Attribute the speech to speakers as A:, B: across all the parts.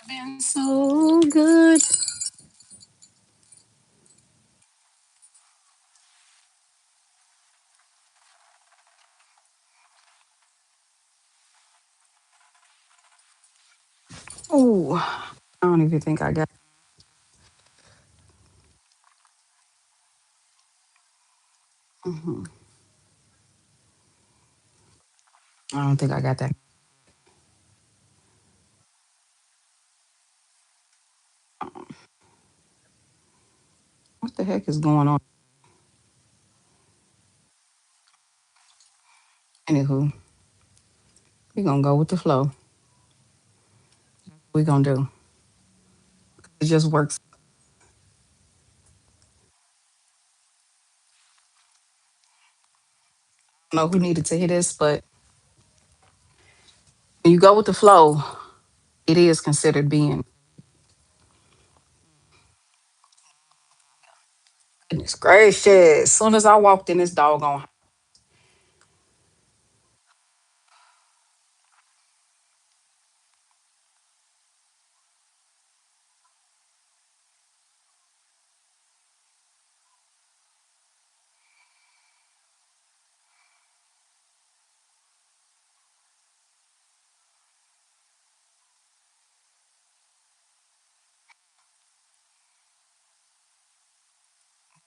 A: Been so good. Oh, I don't even think I got. Mhm. I don't think I got that. What the heck is going on? Anywho, we gonna go with the flow. We gonna do. It just works. I don't know who needed to hear this, but when you go with the flow, it is considered being. Goodness gracious! As soon as I walked in this doggone,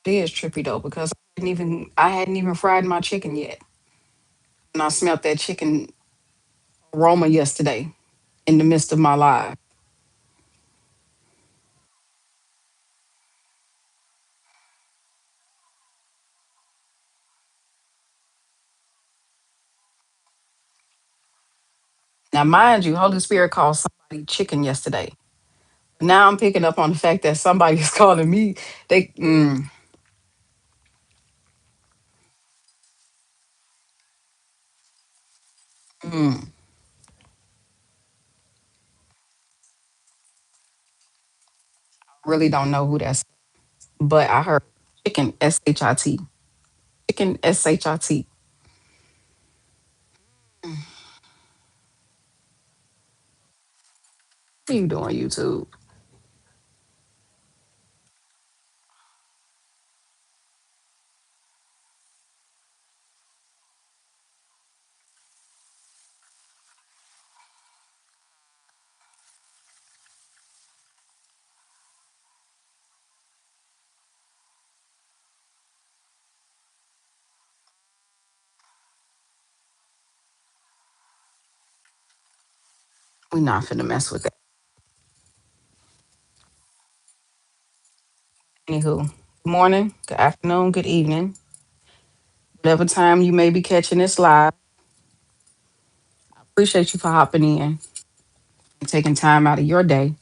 A: it is trippy though because I hadn't even fried my chicken yet, and I smelled that chicken aroma yesterday in the midst of my live. Now, mind you, Holy Spirit called somebody chicken yesterday. Now I'm picking up on the fact that somebody is calling me. They mm, really don't know who that's, but I heard chicken shit, chicken shit. What are you doing, YouTube? We not finna mess with that. Anywho, good morning, good afternoon, good evening, whatever time you may be catching this live. Appreciate you for hopping in and taking time out of your day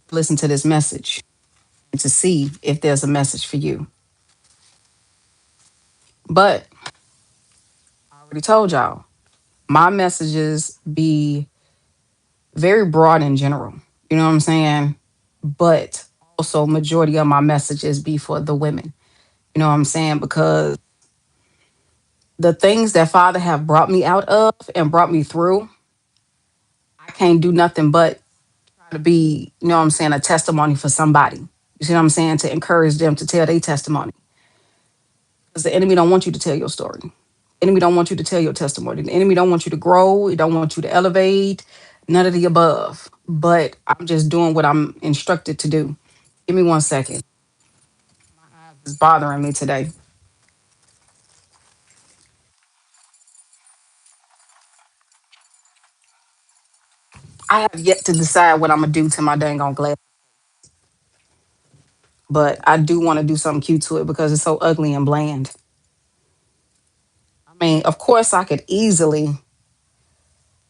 A: to listen to this message and to see if there's a message for you. But I already told y'all, my messages be very broad in general. You know what I'm saying? But also majority of my messages be for the women. You know what I'm saying? Because the things that Father have brought me out of and brought me through, I can't do nothing but try to be, you know what I'm saying, a testimony for somebody. You see what I'm saying? To encourage them to tell their testimony. Because the enemy don't want you to tell your story. The enemy don't want you to tell your testimony. The enemy don't want you to grow. He don't want you to elevate. None of the above. But I'm just doing what I'm instructed to do. Give me 1 second. It's bothering me today. I have yet to decide what I'm gonna do to my dang on glass, but I do want to do something cute to it because it's so ugly and bland. I mean, of course, I could easily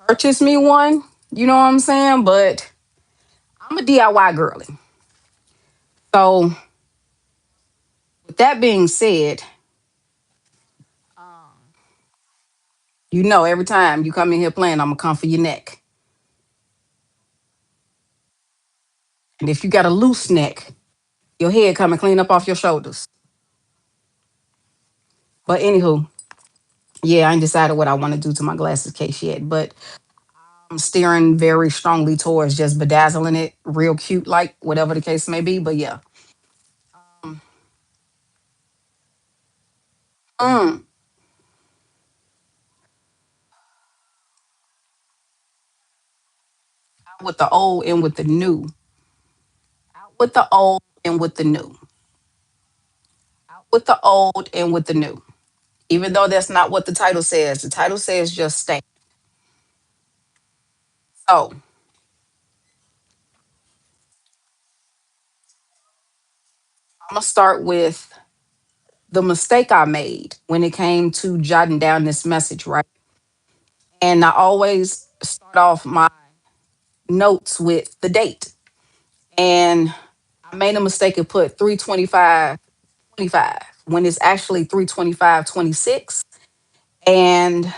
A: purchase me one. You know what I'm saying? But I'm a DIY girly. So, with that being said, you know, every time you come in here playing, I'm gonna come for your neck. And if you got a loose neck, your head coming clean up off your shoulders. But anywho, yeah, I ain't decided what I want to do to my glasses case yet. But I'm steering very strongly towards just bedazzling it real cute, like whatever the case may be. But yeah. Um, mm, out with the old and with the new. Out with the old and with the new. Out with the old and with the new. Even though that's not what the title says. The title says just stay. So I'm gonna start with the mistake I made when it came to jotting down this message, right? And I always start off my notes with the date. And I made a mistake and put 325 when it's actually 325 26. And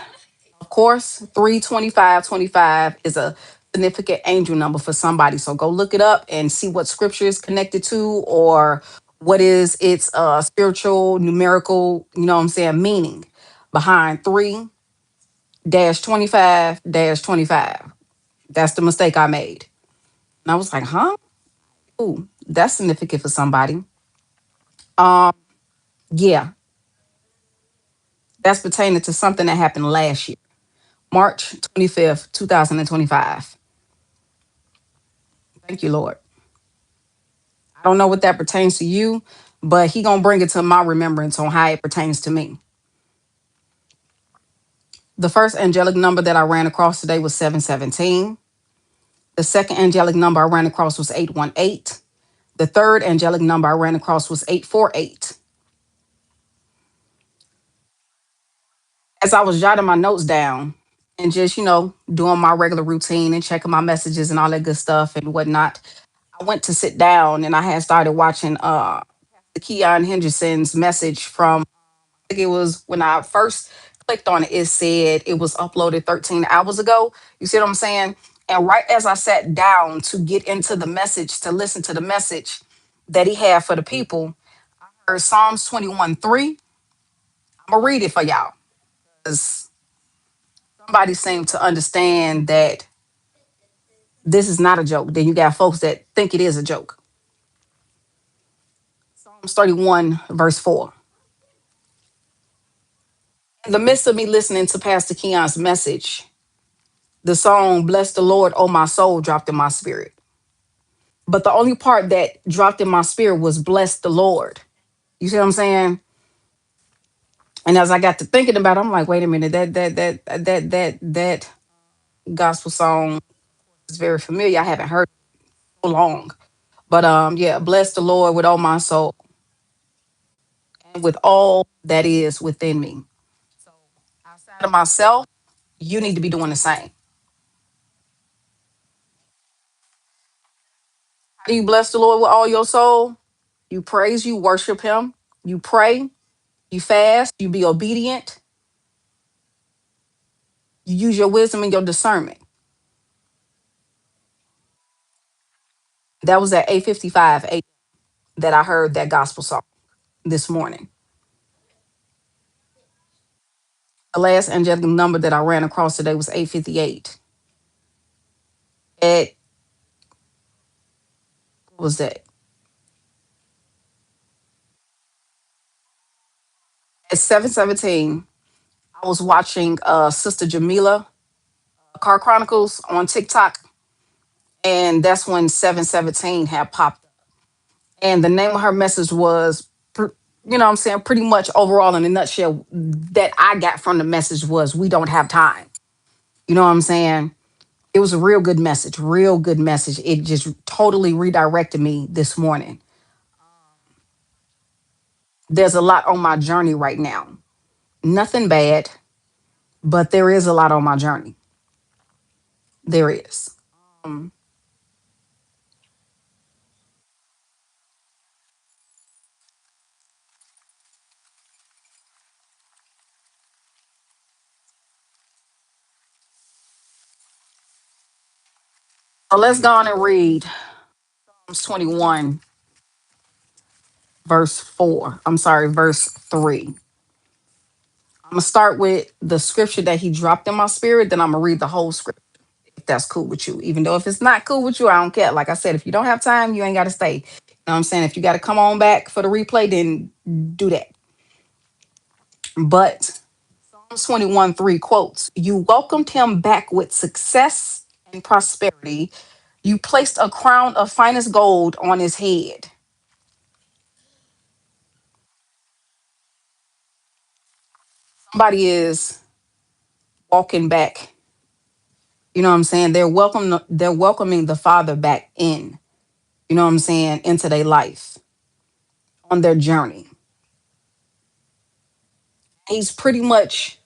A: of course, 325 25 is a significant angel number for somebody. So go look it up and see what scripture is connected to, or what is its spiritual, numerical, you know what I'm saying, meaning behind 3-25-25. That's the mistake I made. And I was like, huh? Ooh, that's significant for somebody. Um, yeah, that's pertaining to something that happened last year, March 25th, 2025. Thank you, Lord. I don't know what that pertains to you, but he gonna bring it to my remembrance on how it pertains to me. The first angelic number that I ran across today was 717. The second angelic number I ran across was 818. The third angelic number I ran across was 848. As I was jotting my notes down and just, doing my regular routine and checking my messages and all that good stuff and whatnot, I went to sit down and I had started watching the Keon Henderson's message from, I think it was when I first clicked on it, it said it was uploaded 13 hours ago. You see what I'm saying? And right as I sat down to get into the message, to listen to the message that he had for the people, I heard Psalms 21:3. I'm going to read it for y'all, because somebody seemed to understand that this is not a joke. Then you got folks that think it is a joke. Psalms 31, verse 4. In the midst of me listening to Pastor Keon's message, the song Bless the Lord, Oh My Soul dropped in my spirit. But the only part that dropped in my spirit was Bless the Lord. You see what I'm saying? And as I got to thinking about it, I'm like, wait a minute, that gospel song is very familiar. I haven't heard it so long. But yeah, bless the Lord with all my soul and with all that is within me. So outside of myself, you need to be doing the same. How do you bless the Lord with all your soul? You praise, you worship him, you pray, you fast, you be obedient, you use your wisdom and your discernment. That was at 8:55 a.m. that I heard that gospel song this morning. The last angelic number that I ran across today was 8:58. At what was that? At 7:17, I was watching Sister Jamila Car Chronicles on TikTok, and that's when 717 had popped up. And the name of her message was, you know what I'm saying, pretty much overall in a nutshell, that I got from the message was, we don't have time. You know what I'm saying? It was a real good message, real good message. It just totally redirected me this morning. There's a lot on my journey right now. Nothing bad, but there is a lot on my journey. There is. Um, so let's go on and read Psalms 21, verse 4. I'm sorry, verse 3. I'm going to start with the scripture that he dropped in my spirit, then I'm going to read the whole scripture. that's cool with you. Even though if it's not cool with you, I don't care. Like I said, if you don't have time, you ain't got to stay. You know what I'm saying? If you got to come on back for the replay, then do that. But Psalms 21:3 quotes, "You welcomed him back with success and prosperity. You placed a crown of finest gold on his head." Somebody is walking back. You know what I'm saying? They're welcoming the Father back in. You know what I'm saying? Into their life on their journey. He's pretty much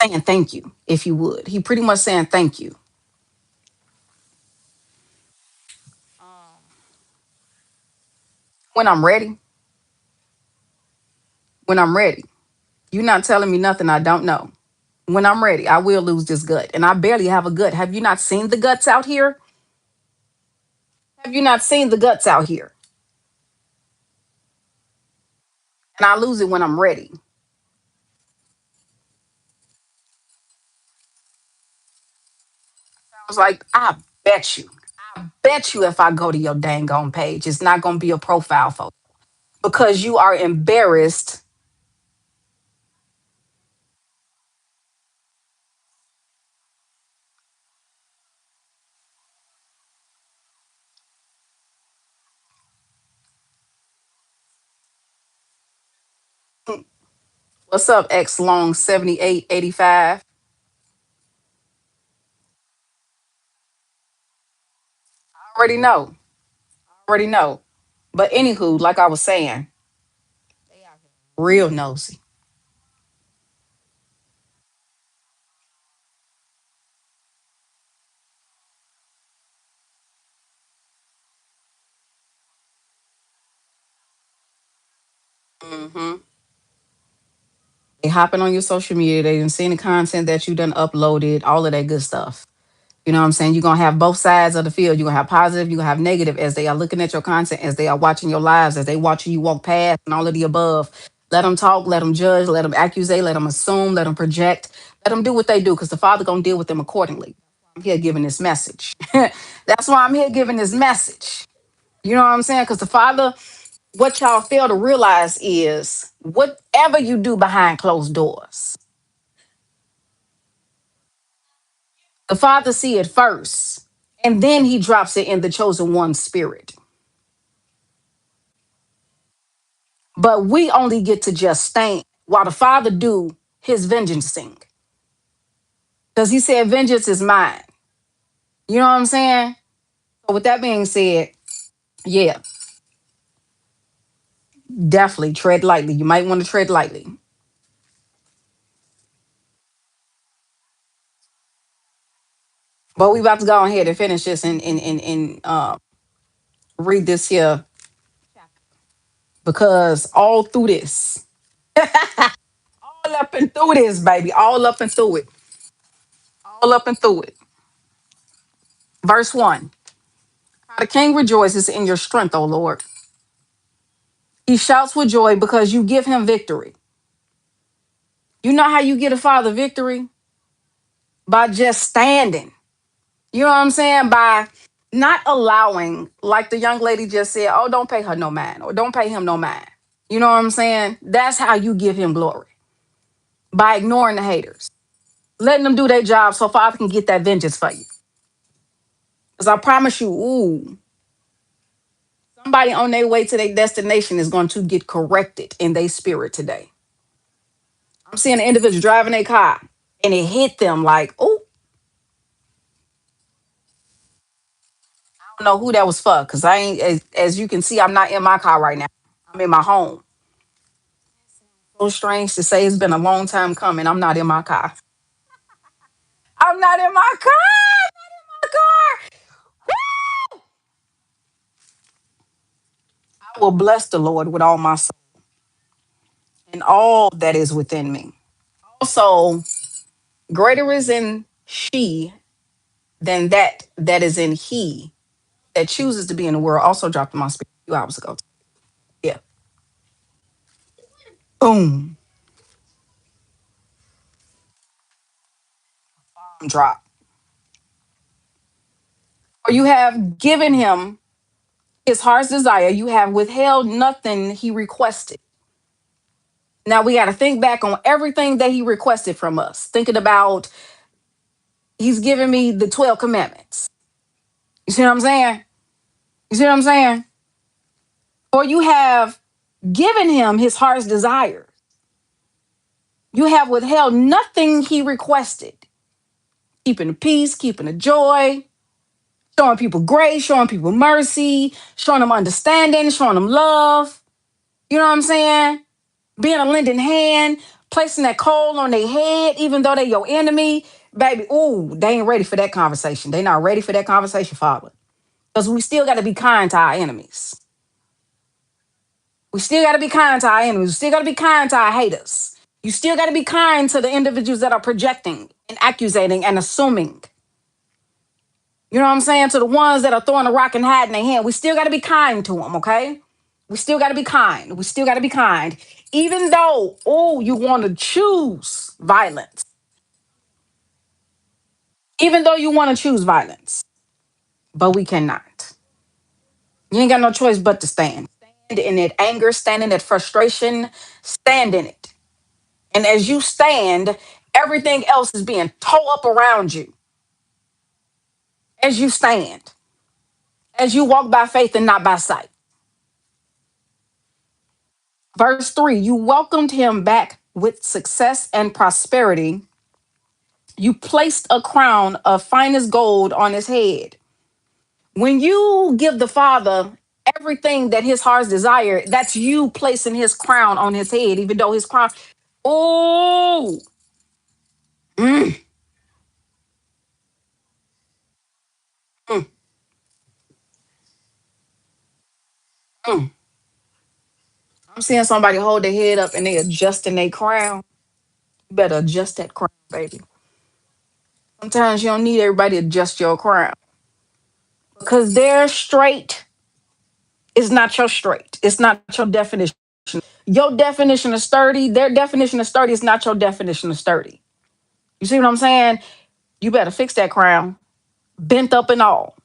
A: saying thank you, if you would. He pretty much saying thank you. When I'm ready, when I'm ready. You're not telling me nothing I don't know. When I'm ready, I will lose this gut. And I barely have a gut. Have you not seen the guts out here? Have you not seen the guts out here? And I lose it when I'm ready. I was like, I bet you. I bet you if I go to your dang on page, it's not gonna be a profile photo. Because you are embarrassed. What's up, X Long 7885? Already know. Already know. But anywho, like I was saying, real nosy. Hmm. They hopping on your social media. They done seen the content that you done uploaded, all of that good stuff. You know what I'm saying? You're gonna have both sides of the field. You're gonna have positive, you're gonna have negative as they are looking at your content, as they are watching your lives, as they watching you walk past and all of the above. Let them talk, let them judge, let them accuse, let them assume, let them project, let them do what they do, because the Father gonna deal with them accordingly. I'm here giving this message. That's why I'm here giving this message. You know what I'm saying? Because the Father, what y'all fail to realize is whatever you do behind closed doors, the Father see it first, and then He drops it in the chosen one spirit. But we only get to just stand while the Father do His vengeancing, because He said, "Vengeance is mine." You know what I'm saying? So with that being said, yeah, definitely tread lightly. You might want to tread lightly. But we about to go ahead and finish this and read this here, because all through this, all up and through this, baby, all up and through it, all up and through it. Verse 1. The king rejoices in your strength, O Lord. He shouts with joy because you give him victory. You know how you get a father victory? By just standing. You know what I'm saying? By not allowing, like the young lady just said, oh, don't pay her no mind, or don't pay him no mind. You know what I'm saying? That's how you give him glory. By ignoring the haters. Letting them do their job so Father can get that vengeance for you. Because I promise you, ooh, somebody on their way to their destination is going to get corrected in their spirit today. I'm seeing an individual driving a car and it hit them like, oh, I don't know who that was for. Because I ain't, as you can see, I'm not in my car right now. I'm in my home. So strange to say, it's been a long time coming. I'm not in my car. I'm not in my car. My car. I will bless the Lord with all my soul and all that is within me. Also, greater is in she than that is in he that chooses to be in the world. Also dropped in my spirit a few hours ago. Yeah. Boom. drop. Or you have given him his heart's desire. You have withheld nothing he requested. Now we got to think back on everything that he requested from us. Thinking about he's giving me the 12 commandments. You see what I'm saying? You see what I'm saying? Or you have given him his heart's desire. You have withheld nothing he requested. Keeping the peace, keeping the joy, showing people grace, showing people mercy, showing them understanding, showing them love. You know what I'm saying? Being a lending hand, placing that coal on their head, even though they're your enemy. Baby, ooh, they ain't ready for that conversation. They not ready for that conversation, Father. Because we still got to be kind to our enemies. We still got to be kind to our enemies. We still got to be kind to our haters. You still got to be kind to the individuals that are projecting and accusating and assuming. You know what I'm saying? To the ones that are throwing a rock and hiding their hand. We still got to be kind to them, okay? We still got to be kind. We still got to be kind. Even though, oh, you want to choose violence. Even though you want to choose violence. But we cannot. You ain't got no choice but to stand. Stand in that anger, stand in that frustration, stand in it. And as you stand, everything else is being tore up around you. As you stand, as you walk by faith and not by sight. Verse 3, you welcomed him back with success and prosperity. You placed a crown of finest gold on his head. When you give the Father everything that his heart's desire, that's you placing his crown on his head, even though his crown, oh, mm, mm, mm. I'm seeing somebody hold their head up and they adjusting their crown. You better adjust that crown, baby. Sometimes you don't need everybody to adjust your crown because their straight is not your straight. It's not your definition. Your definition of sturdy, their definition of sturdy is not your definition of sturdy. You see what I'm saying? You better fix that crown, bent up and all,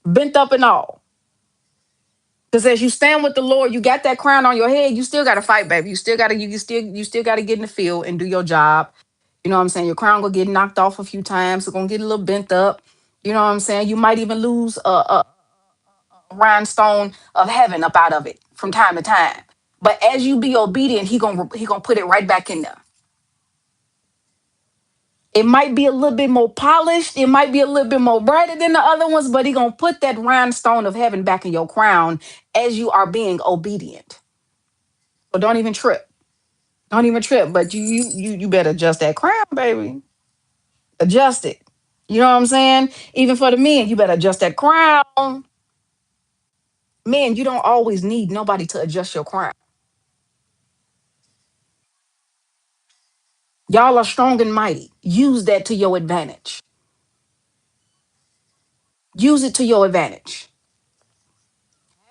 A: bent up and all. Because as you stand with the Lord, you got that crown on your head. You still got to fight, baby. You still got to get in the field and do your job. You know what I'm saying? Your crown gonna get knocked off a few times. It's gonna get a little bent up. You know what I'm saying? You might even lose a rhinestone of heaven up out of it from time to time. But as you be obedient, he gonna put it right back in there. It might be a little bit more polished. It might be a little bit more brighter than the other ones, but he gonna put that rhinestone of heaven back in your crown as you are being obedient. So don't even trip. Don't even trip. But you better adjust that crown, baby. Adjust it. You know what I'm saying? Even for the men, you better adjust that crown. Men, you don't always need nobody to adjust your crown. Y'all are strong and mighty. Use that to your advantage. Use it to your advantage.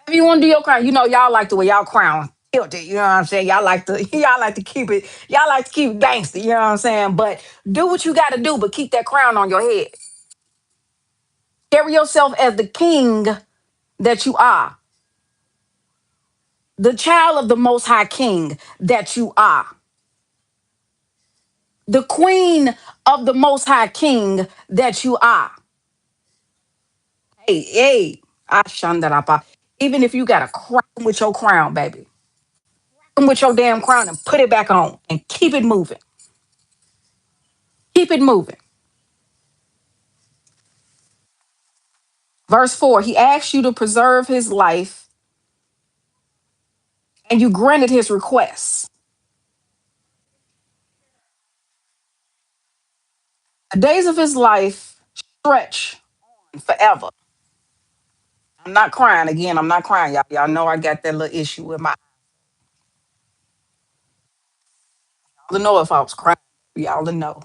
A: If you want to do your crown, you know y'all like the way y'all crown tilted. You know what I'm saying? Y'all like to y'all like to keep it. Y'all like to keep it gangster. You know what I'm saying? But do what you got to do. But keep that crown on your head. Carry yourself as the king that you are, the child of the Most High King that you are, the queen of the Most High King that you are. Hey, hey, Ashandarapa. Even if you got to crack 'em with your crown, baby, 'em with your damn crown and put it back on and keep it moving. Keep it moving. Verse 4, he asked you to preserve his life and you granted his requests. The days of his life stretch forever. I'm not crying again. I'm not crying, y'all. Y'all know I got that little issue with my. Y'all know if I was crying. Y'all to know.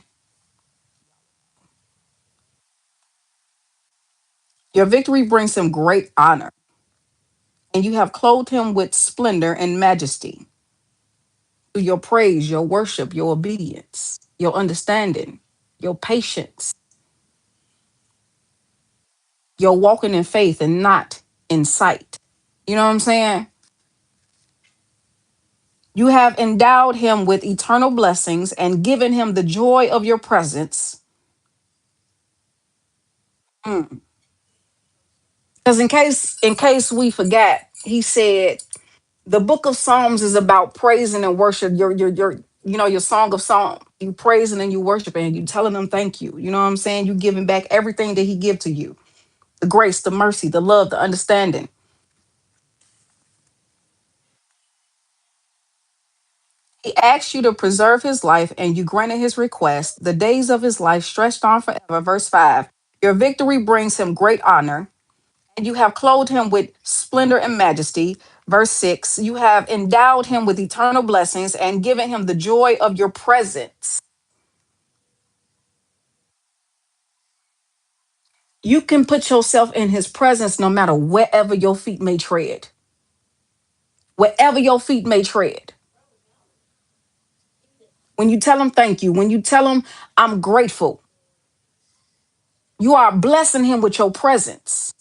A: Your victory brings him great honor, and you have clothed him with splendor and majesty through your praise, your worship, your obedience, your understanding. your patience, your walking in faith and not in sight. You know what I'm saying? You have endowed him with eternal blessings and given him the joy of your presence. Because in case we forgot, he said the book of Psalms is about praising and worship. Your song of song. You praising and you worshiping and you telling them thank you. You know what I'm saying? You giving back everything that he give to you. The grace, the mercy, the love, the understanding. He asked you to preserve his life and you granted his request. The days of his life stretched on forever. Verse 5. Your victory brings him great honor, and you have clothed him with splendor and majesty. Verse 6. You have endowed him with eternal blessings and given him the joy of your presence. You can put yourself in his presence no matter wherever your feet may tread. Wherever your feet may tread. When you tell him thank you, when you tell him I'm grateful, you are blessing him with your presence.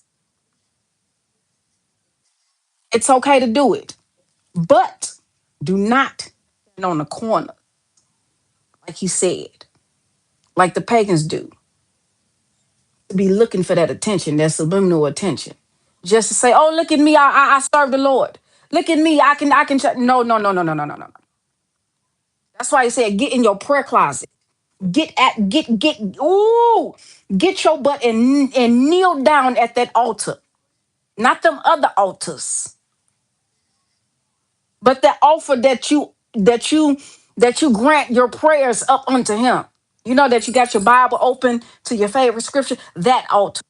A: It's okay to do it, but do not stand on the corner, like he said, like the pagans do, to be looking for that attention, that subliminal attention. Just to say, oh, look at me, I serve the Lord. Look at me, I can. No, no, no, no, no, no, no, no. That's why he said, get in your prayer closet. Ooh, get your butt and kneel down at that altar. Not them other altars, but the offer that you grant your prayers up unto him. You know that you got your Bible open to your favorite scripture, that altar,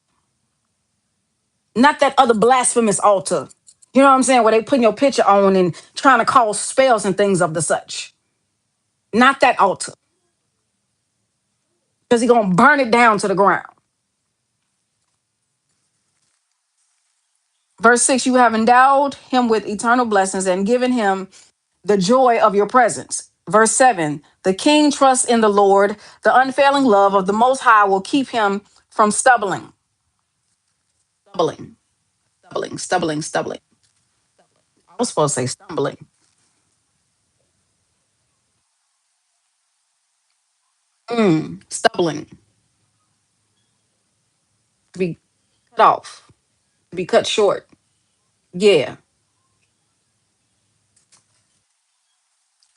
A: not that other blasphemous altar. You know what I'm saying? Where they putting your picture on and trying to call spells and things of the such. Not that altar, because he's gonna burn it down to the ground. Verse 6, you have endowed him with eternal blessings and given him the joy of your presence. Verse 7, the king trusts in the Lord. The unfailing love of the Most High will keep him from stumbling, stumbling. I was supposed to say stumbling. Stumbling, to be cut off, to be cut short. Yeah,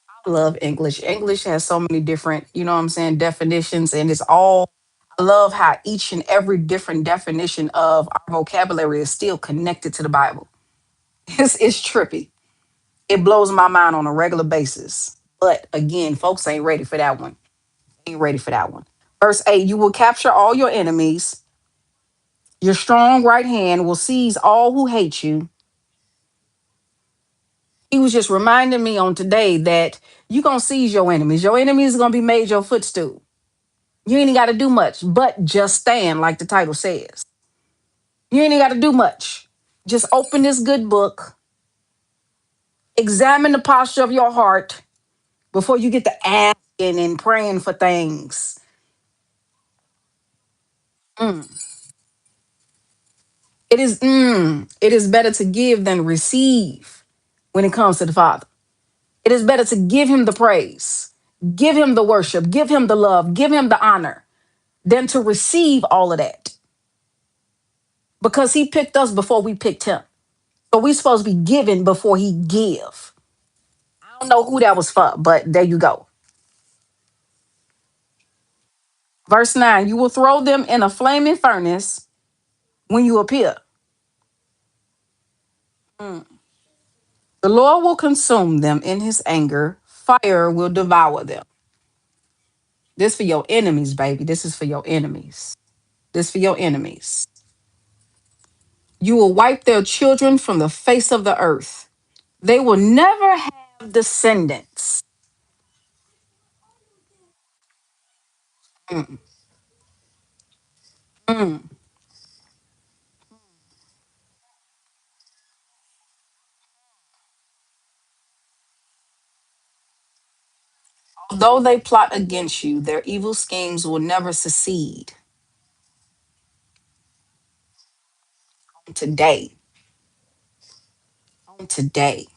A: I love English. English has so many different, you know what I'm saying, definitions, and it's all. I love how each and every different definition of our vocabulary is still connected to the Bible. It's trippy. It blows my mind on a regular basis. But again, folks ain't ready for that one. Ain't ready for that one. Verse 8, you will capture all your enemies. Your strong right hand will seize all who hate you. He was just reminding me on today that you going to seize your enemies. Your enemies are going to be made your footstool. You ain't got to do much, but just stand, like the title says. You ain't got to do much. Just open this good book, examine the posture of your heart before you get to asking and praying for things. It is better to give than receive when it comes to the Father. It is better to give him the praise, give him the worship, give him the love, give him the honor than to receive all of that, because he picked us before we picked him. So we supposed to be giving before he give. I don't know who that was for, but there you go. Verse 9, you will throw them in a flaming furnace when you appear. The Lord will consume them in his anger. Fire will devour them. This for your enemies, baby. This is for your enemies. This for your enemies. You will wipe their children from the face of the earth. They will never have descendants. Though they plot against you, their evil schemes will never succeed. Today, on today.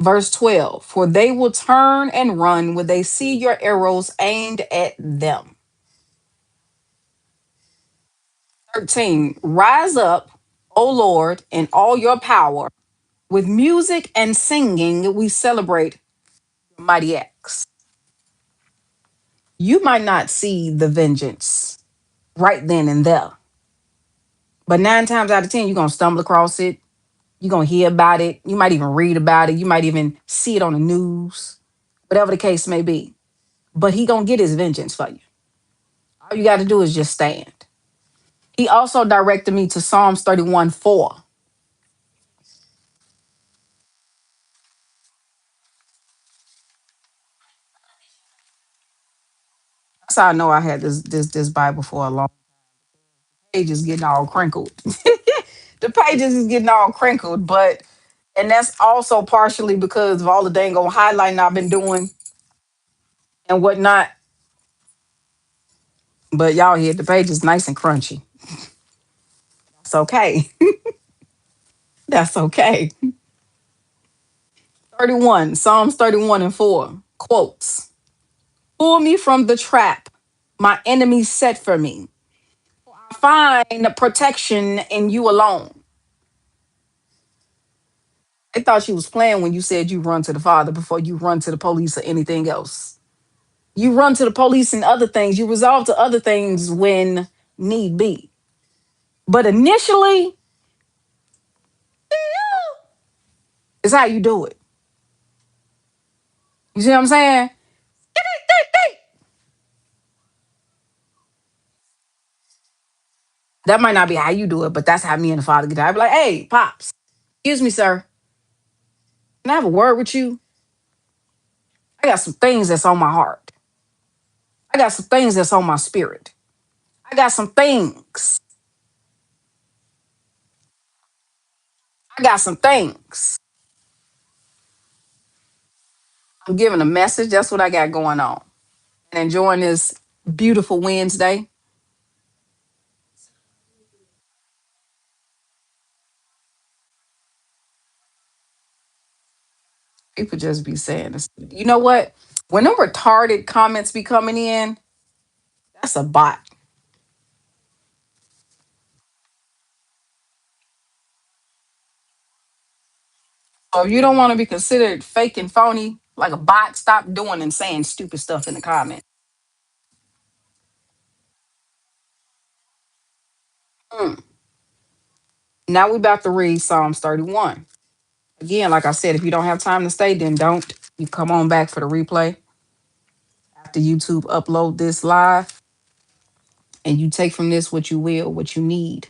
A: Verse 12, for they will turn and run when they see your arrows aimed at them. 13, rise up, O Lord, in all your power. With music and singing, we celebrate your mighty acts. You might not see the vengeance right then and there, but 9 times out of 10, you're going to stumble across it. You're going to hear about it. You might even read about it. You might even see it on the news, whatever the case may be. But he going to get his vengeance for you. All you got to do is just stand. He also directed me to Psalms 31:4. That's how I know I had this Bible for a long pages getting all crinkled. The pages is getting all crinkled, but and that's also partially because of all the dang old highlighting I've been doing and whatnot. But y'all here, the page is nice and crunchy. It's okay. That's okay. 31, Psalms 31:4 quotes. Pull me from the trap my enemies set for me. I find protection in you alone. I thought she was playing when you said you run to the Father before you run to the police or anything else. You run to the police and other things. You resolve to other things when need be. But initially, it's how you do it. You see what I'm saying? That might not be how you do it, but that's how me and the Father get out. I be like, hey, Pops, excuse me, sir. Can I have a word with you? I got some things that's on my heart. I got some things that's on my spirit. I got some things. I got some things. I'm giving a message. That's what I got going on. And enjoying this beautiful Wednesday. People just be saying this. You know what? When them retarded comments be coming in, that's a bot. So if you don't want to be considered fake and phony like a bot, stop doing and saying stupid stuff in the comments. Mm. Now we about to read Psalms 31. Again, like I said, if you don't have time to stay, then don't. You come on back for the replay after YouTube upload this live, and you take from this what you will, what you need.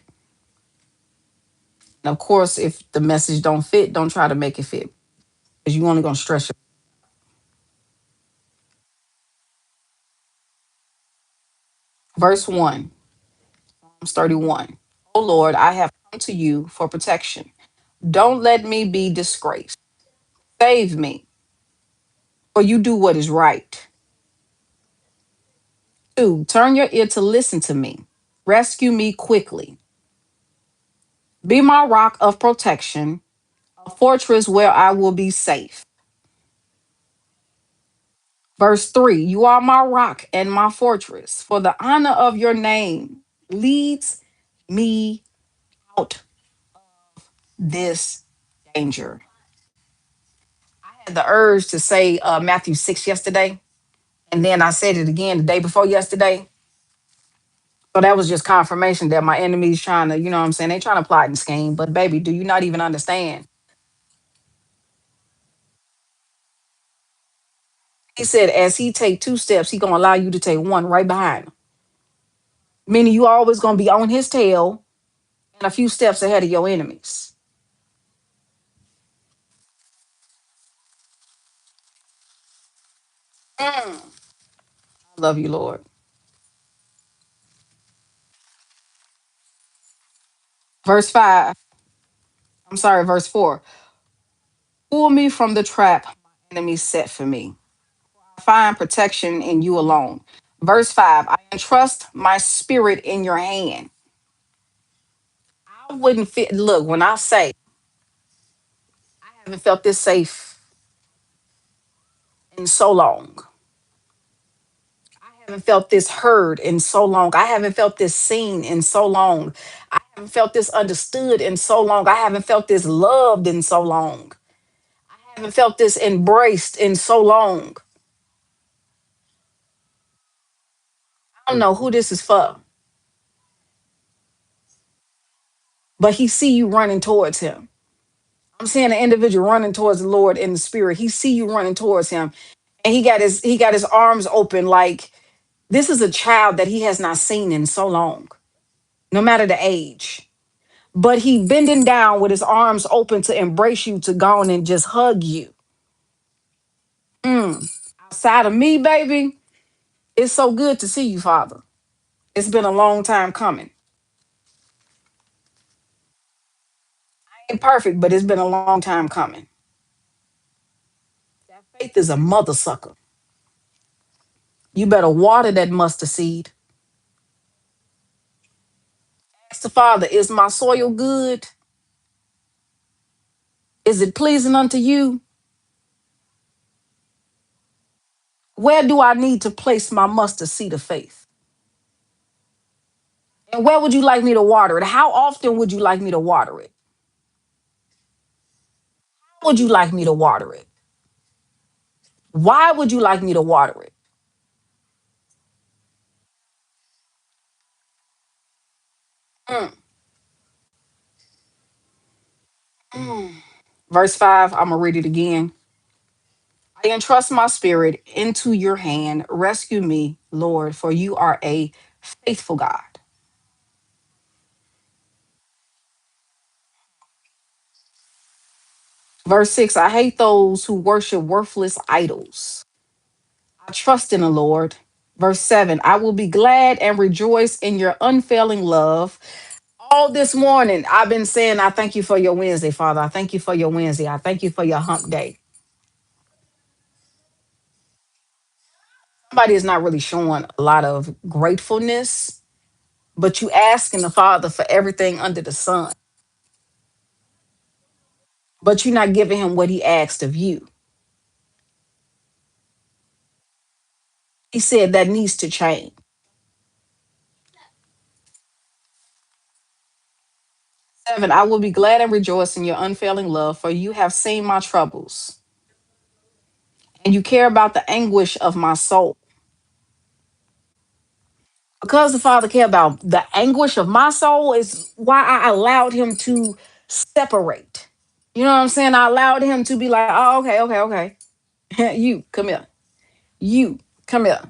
A: And of course, if the message don't fit, don't try to make it fit because you only gonna stress your verse 1, Psalms 31. Oh Lord, I have come to you for protection. Don't let me be disgraced. Save me, for you do what is right. 2, turn your ear to listen to me. Rescue me quickly. Be my rock of protection, a fortress where I will be safe. Verse 3, you are my rock and my fortress. For the honor of your name leads me out this danger. I had the urge to say Matthew 6 yesterday, and then I said it again the day before yesterday. So that was just confirmation that my enemy's trying to, you know what I'm saying? They trying to plot and scheme. But baby, do you not even understand? He said, as he take 2 steps, he gonna allow you to take one right behind him. Meaning you always gonna be on his tail and a few steps ahead of your enemies. I love you, Lord. Verse 5. I'm sorry, verse 4. Pull me from the trap my enemies set for me. Find protection in you alone. Verse 5, I entrust my spirit in your hand. I wouldn't fit. Look, when I say I haven't felt this safe in so long, I haven't felt this heard in so long. I haven't felt this seen in so long. I haven't felt this understood in so long. I haven't felt this loved in so long. I haven't felt this embraced in so long. I don't know who this is for, but he see you running towards him. I'm seeing an individual running towards the Lord in the spirit. He see you running towards him, and he got his arms open like this is a child that he has not seen in so long, no matter the age. But he bending down with his arms open to embrace you, to go on and just hug you. Mm. Outside of me, baby, it's so good to see you, Father. It's been a long time coming. Ain't perfect, but it's been a long time coming. That faith is a mother sucker. You better water that mustard seed. Ask the Father, is my soil good? Is it pleasing unto you? Where do I need to place my mustard seed of faith? And where would you like me to water it? How often would you like me to water it? How would you like me to water it? Why would you like me to water it? Mm, mm. Verse 5, I'm going to read it again. I entrust my spirit into your hand. Rescue me, Lord, for you are a faithful God. Verse 6, I hate those who worship worthless idols. I trust in the Lord. Verse 7, I will be glad and rejoice in your unfailing love. All this morning, I've been saying, I thank you for your Wednesday, Father. I thank you for your Wednesday. I thank you for your hump day. Somebody is not really showing a lot of gratefulness, but you asking the Father for everything under the sun, but you're not giving him what he asked of you. He said that needs to change. 7, I will be glad and rejoice in your unfailing love, for you have seen my troubles, and you care about the anguish of my soul. Because the Father care about the anguish of my soul is why I allowed him to separate. You know what I'm saying? I allowed him to be like, oh, okay, okay, okay. You come here. You come here.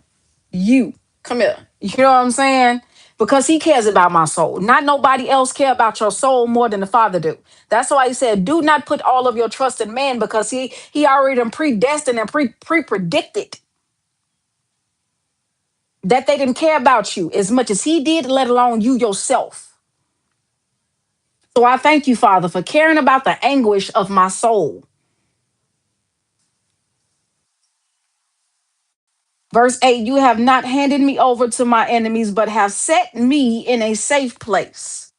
A: You come here. You know what I'm saying? Because he cares about my soul. Not nobody else care about your soul more than the Father do. That's why he said, do not put all of your trust in man, because he already done predestined and pre-predicted that they didn't care about you as much as he did, let alone you yourself. So I thank you, Father, for caring about the anguish of my soul. Verse 8, you have not handed me over to my enemies, but have set me in a safe place.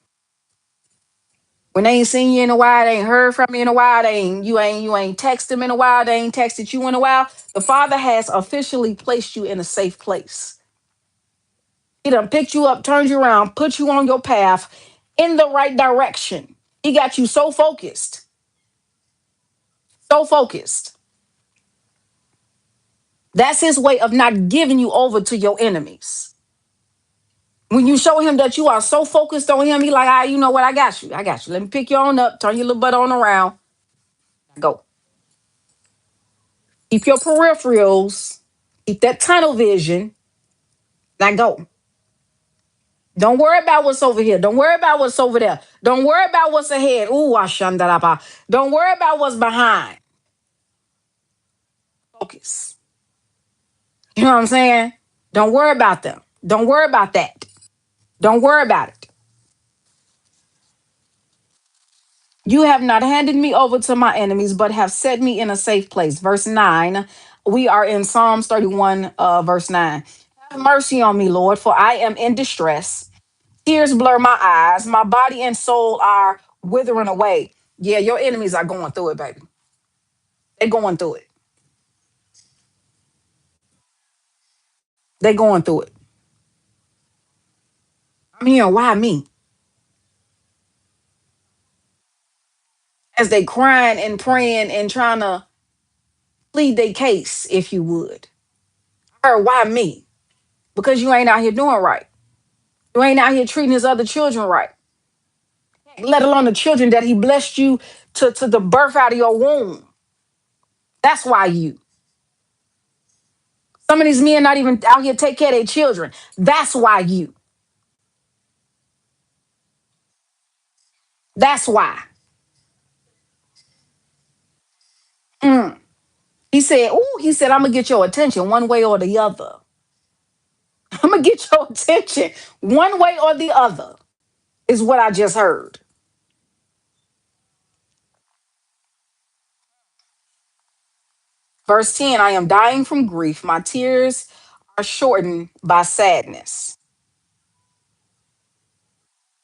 A: When they ain't seen you in a while, they ain't heard from you in a while, you ain't texted them in a while, they ain't texted you in a while. The Father has officially placed you in a safe place. He done picked you up, turned you around, put you on your path in the right direction. He got you so focused, so focused. That's his way of not giving you over to your enemies. When you show him that you are so focused on him, he like, ah, you know what? I got you. I got you. Let me pick you on up, turn your little butt on around. Go. Keep your peripherals, keep that tunnel vision. Now go. Don't worry about what's over here. Don't worry about what's over there. Don't worry about what's ahead. Ooh, Ashandaraba. Don't worry about what's behind. Focus. You know what I'm saying? Don't worry about them. Don't worry about that. Don't worry about it. You have not handed me over to my enemies, but have set me in a safe place. Verse 9, We are in Psalms 31, verse 9. Have mercy on me, Lord, for I am in distress. Tears blur my eyes. My body and soul are withering away. Yeah, your enemies are going through it, baby. They're going through it. They're going through it. I'm hearing, why me? As they crying and praying and trying to plead their case, if you would. I heard, why me? Because you ain't out here doing right. You ain't out here treating his other children right, let alone the children that he blessed you to the birth out of your womb. That's why you. Some of these men not even out here take care of their children. That's why you. That's why. Mm. He said, I'm gonna get your attention one way or the other. I'm gonna get your attention one way or the other, is what I just heard. Verse 10, I am dying from grief. My tears are shortened by sadness.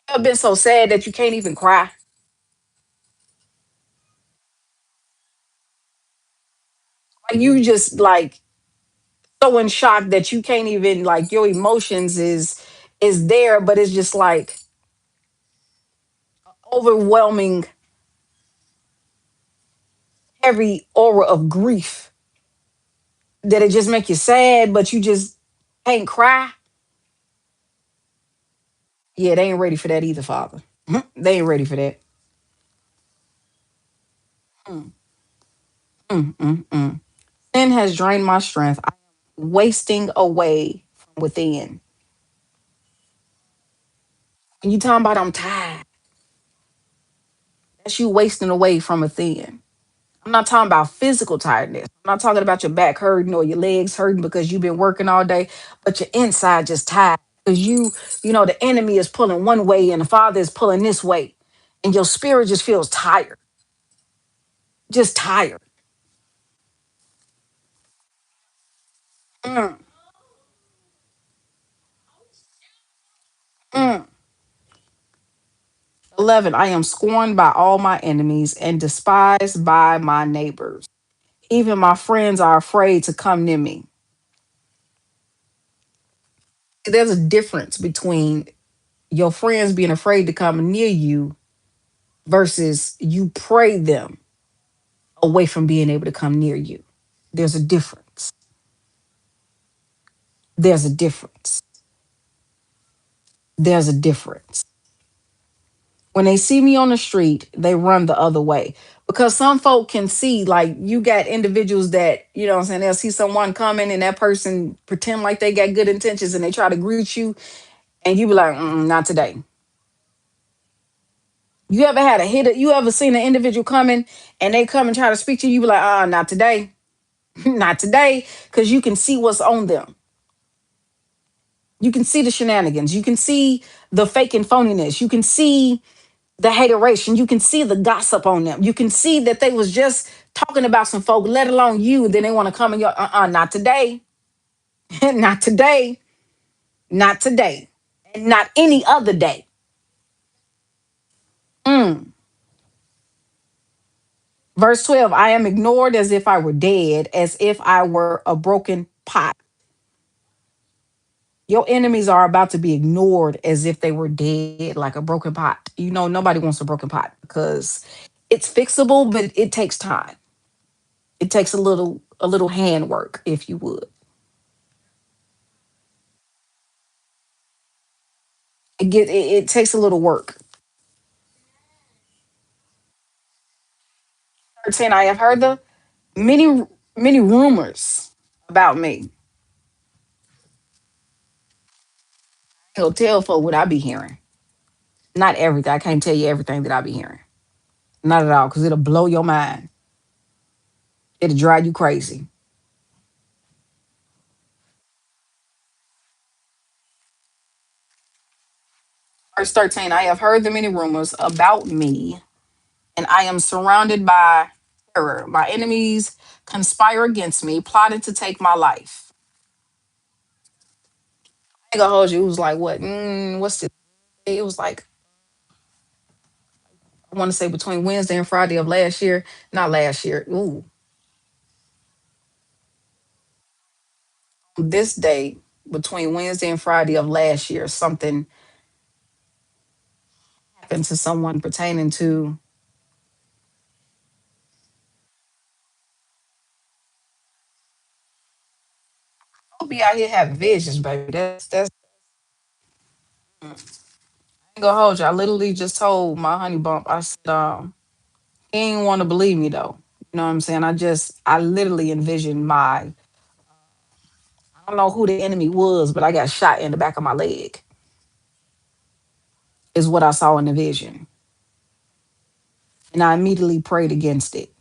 A: I've been so sad that you can't even cry. Like you just like so in shock that you can't even like your emotions is there, but it's just like overwhelming, heavy aura of grief that it just make you sad, but you just can't cry. Yeah, they ain't ready for that either, Father. They ain't ready for that. Mm, mm. Sin has drained my strength. I'm wasting away from within. When you talking about I'm tired, that's you wasting away from within. I'm not talking about physical tiredness. I'm not talking about your back hurting or your legs hurting because you've been working all day, but your inside just tired because the enemy is pulling one way and the Father is pulling this way, and your spirit just feels tired, just tired. Mm, mm. 11. I am scorned by all my enemies and despised by my neighbors. Even my friends are afraid to come near me. There's a difference between your friends being afraid to come near you versus you pray them away from being able to come near you. There's a difference. There's a difference. There's a difference. When they see me on the street, they run the other way. Because some folk can see, like, you got individuals that, what I'm saying, they'll see someone coming and that person pretend like they got good intentions and they try to greet you, and you be like, not today. You ever had a hit? You ever seen an individual coming and they come and try to speak to you? You be like, not today. Not today. Because you can see what's on them. You can see the shenanigans. You can see the fake and phoniness. You can see the hateration. You can see the gossip on them. You can see that they was just talking about some folk, let alone you. Then they want to come and go, not today. Not today. Not today. And not any other day. Mm. Verse 12, I am ignored as if I were dead, as if I were a broken pot. Your enemies are about to be ignored as if they were dead, like a broken pot. Nobody wants a broken pot because it's fixable, but it takes time. It takes a little handwork, if you would. It takes a little work. 13, I have heard the many many rumors about me. He'll tell folk what I be hearing. Not everything. I can't tell you everything that I be hearing. Not at all, because it'll blow your mind. It'll drive you crazy. Verse 13, I have heard the many rumors about me, and I am surrounded by terror. My enemies conspire against me, plotting to take my life. I ain't gonna hold you. It was like what? What's the? It was like I want to say between Wednesday and Friday of last year. Not last year. Ooh, this day between Wednesday and Friday of last year, something happened to someone pertaining to. I'll be out here having visions, baby. That's. I ain't gonna hold you. I literally just told my honey bump. I said, he ain't want to believe me though. You know what I'm saying? I literally envisioned I don't know who the enemy was, but I got shot in the back of my leg. Is what I saw in the vision, and I immediately prayed against it.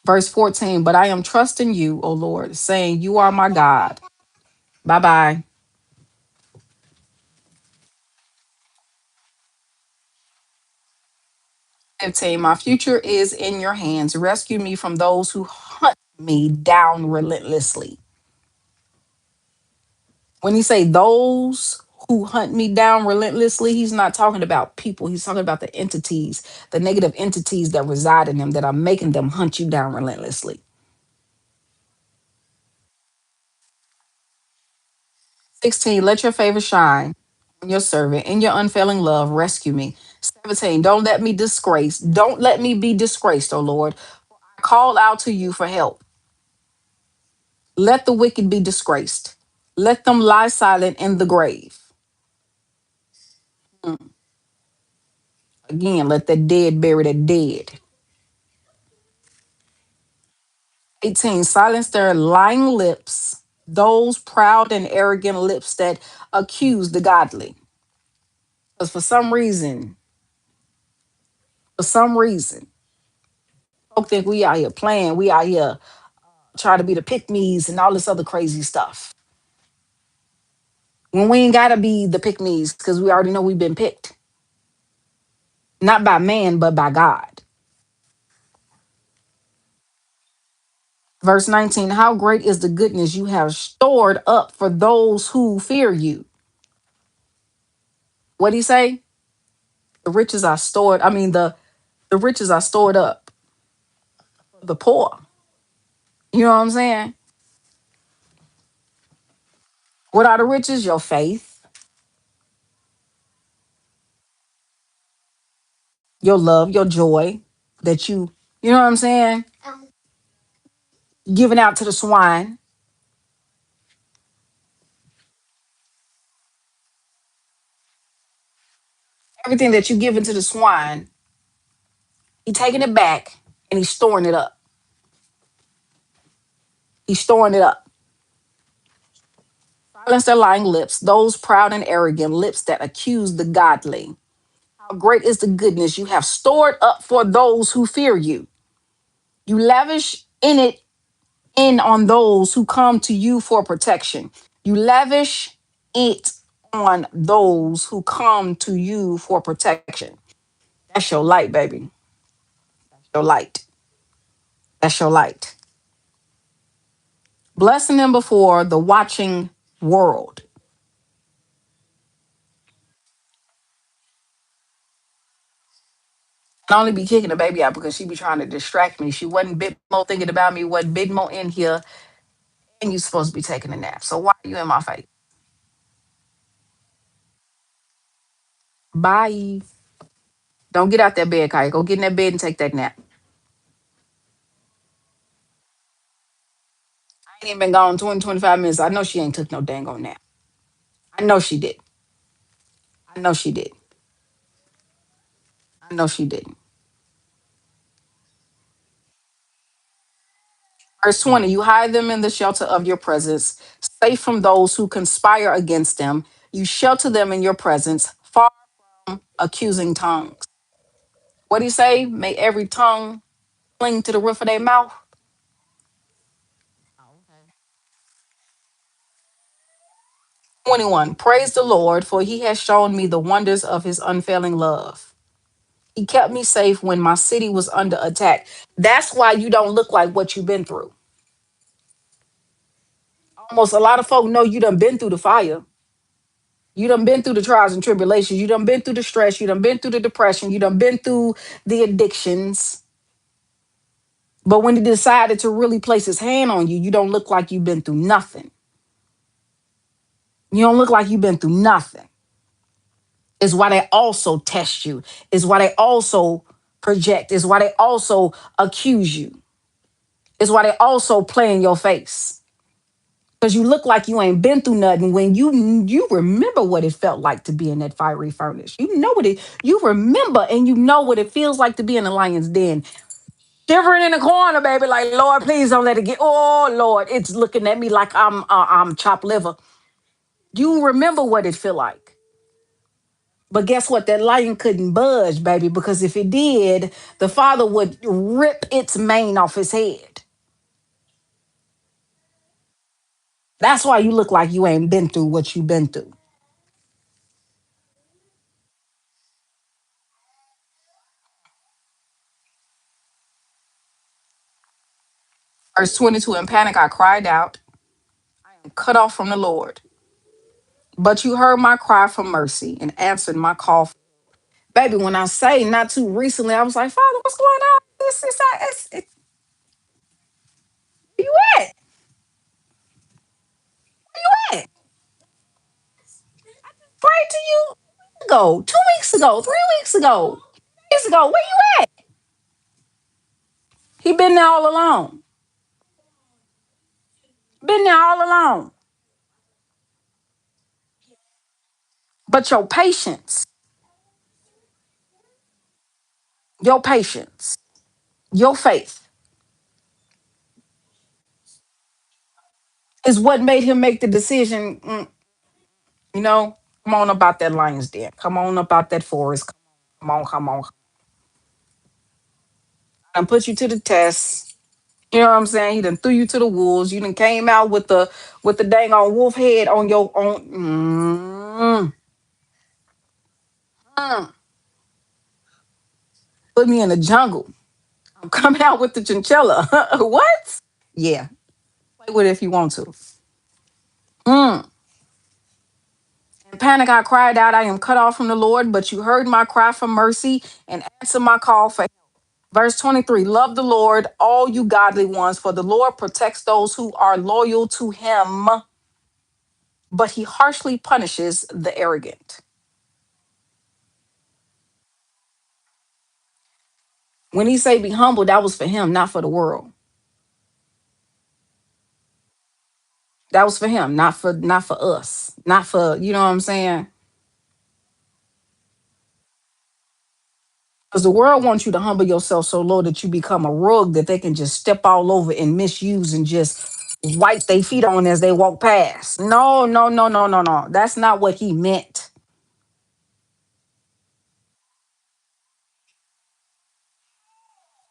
A: Verse 14. But I am trusting you, O Lord, saying, "You are my God." Bye bye. 15. My future is in your hands. Rescue me from those who hunt me down relentlessly. When he say those who hunt me down relentlessly, he's not talking about people. He's talking about the entities, the negative entities that reside in them that are making them hunt you down relentlessly. 16, let your favor shine on your servant. In your unfailing love, rescue me. 17, don't let me disgrace. Don't let me be disgraced, O Lord. I call out to you for help. Let the wicked be disgraced. Let them lie silent in the grave. Mm. Again, let the dead bury the dead. 18, silence their lying lips, those proud and arrogant lips that accuse the godly. Because for some reason, folk think we out here playing, we out here trying to be the pick me's and all this other crazy stuff. When we ain't gotta be the pick me's because we already know we've been picked. Not by man, but by God. Verse 19, how great is the goodness you have stored up for those who fear you. What do he say? The riches are stored. I mean, the riches are stored up for the poor. You know what I'm saying? What are the riches? Your faith, your love, your joy that you know what I'm saying? Giving out to the swine. Everything that you give into the swine, he taking it back and he's storing it up. He's storing it up. Silence their lying lips, those proud and arrogant lips that accuse the godly. How great is the goodness you have stored up for those who fear you. You lavish in on those who come to you for protection. You lavish it on those who come to you for protection. That's your light, baby. Your light. That's your light. Blessing them before the watching world. I only be kicking the baby out because she be trying to distract me. She wasn't bit more thinking about me, wasn't bit more in here, and you supposed to be taking a nap. So why are you in my face? Bye. Don't get out that bed, Kai. Go get in that bed and take that nap. I ain't even been gone 20, 25 minutes. I know she ain't took no dang on nap. I know she did. I know she did. I know she didn't. Verse 20, you hide them in the shelter of your presence, safe from those who conspire against them. You shelter them in your presence, far from accusing tongues. What do you say? May every tongue cling to the roof of their mouth. 21. Praise the Lord, for he has shown me the wonders of his unfailing love. He kept me safe when my city was under attack. That's why you don't look like what you've been through. Almost a lot of folk know you done been through the fire. You done been through the trials and tribulations. You done been through the stress. You done been through the depression. You done been through the addictions. But when he decided to really place his hand on you, you don't look like you've been through nothing. You don't look like you've been through nothing. Is why they also test you. Is why they also project. Is why they also accuse you. Is why they also play in your face. Because you look like you ain't been through nothing when you remember what it felt like to be in that fiery furnace. You know what it you remember and you know what it feels like to be in the lion's den. Shivering in the corner, baby, like Lord, please don't let it get. Oh Lord, it's looking at me like I'm chopped liver. You remember what it feel like. But guess what? That lion couldn't budge, baby, because if it did, the father would rip its mane off his head. That's why you look like you ain't been through what you've been through. Verse 22, in panic, I cried out, cut off from the Lord. But you heard my cry for mercy and answered my call. Baby, when I say not too recently, I was like, Father, what's going on? Where you at? Where you at? Prayed to you ago, 2 weeks ago, 3 weeks ago, weeks ago. Where you at? He been there all along. Been there all along. But your patience, your faith is what made him make the decision. You know, come on about that lion's den. Come on about that forest. Come on, come on. And put you to the test. You know what I'm saying? He done threw you to the wolves. You done came out with the dang on wolf head on your own. Mm. Put me in the jungle. I'm coming out with the chinchilla. What? Yeah. Play with it if you want to. Mm. In panic, I cried out, I am cut off from the Lord, but you heard my cry for mercy and answered my call for help. Verse 23, love the Lord, all you godly ones, for the Lord protects those who are loyal to him, but he harshly punishes the arrogant. When he say be humble, that was for him, not for the world. That was for him, not for us. Not for, you know what I'm saying? Because the world wants you to humble yourself so low that you become a rug that they can just step all over and misuse and just wipe their feet on as they walk past. No, no, no, no, no, no. That's not what he meant.